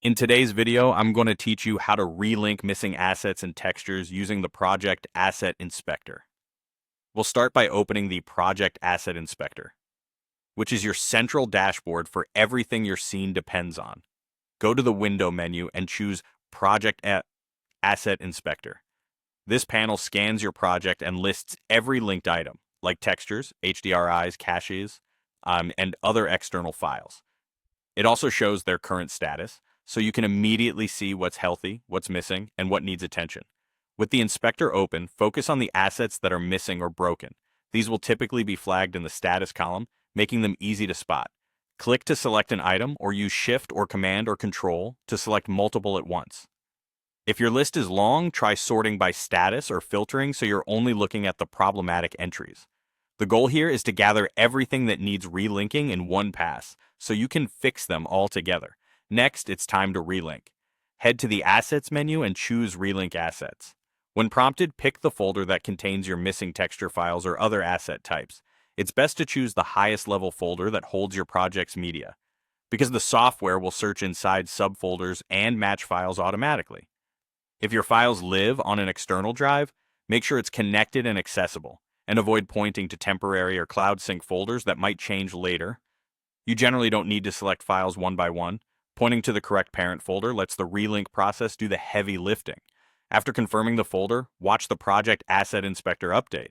In today's video, I'm going to teach you how to relink missing assets and textures using the Project Asset Inspector. We'll start by opening the Project Asset Inspector, which is your central dashboard for everything your scene depends on. Go to the Window menu and choose Asset Inspector. This panel scans your project and lists every linked item, like textures, HDRIs, caches, and other external files. It also shows their current status, so you can immediately see what's healthy, what's missing, and what needs attention. With the inspector open, focus on the assets that are missing or broken. These will typically be flagged in the status column, making them easy to spot. Click to select an item or use Shift or Command or Control to select multiple at once. If your list is long, try sorting by status or filtering so you're only looking at the problematic entries. The goal here is to gather everything that needs relinking in one pass, so you can fix them all together. Next, it's time to relink. Head to the Assets menu and choose Relink Assets. When prompted, pick the folder that contains your missing texture files or other asset types. It's best to choose the highest level folder that holds your project's media, because the software will search inside subfolders and match files automatically. If your files live on an external drive, make sure it's connected and accessible, and avoid pointing to temporary or cloud sync folders that might change later. You generally don't need to select files one by one. Pointing to the correct parent folder lets the relink process do the heavy lifting. After confirming the folder, watch the Project Asset Inspector update.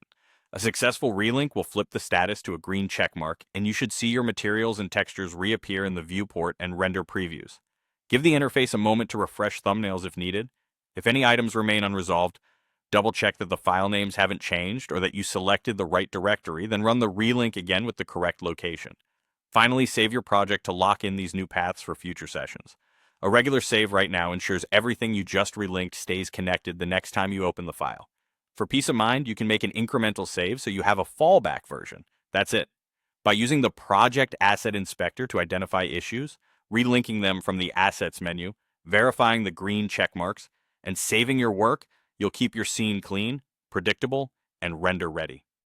A successful relink will flip the status to a green checkmark, and you should see your materials and textures reappear in the viewport and render previews. Give the interface a moment to refresh thumbnails if needed. If any items remain unresolved, double-check that the file names haven't changed or that you selected the right directory, then run the relink again with the correct location. Finally, save your project to lock in these new paths for future sessions. A regular save right now ensures everything you just relinked stays connected the next time you open the file. For peace of mind, you can make an incremental save so you have a fallback version. That's it. By using the Project Asset Inspector to identify issues, relinking them from the Assets menu, verifying the green checkmarks, and saving your work, you'll keep your scene clean, predictable, and render ready.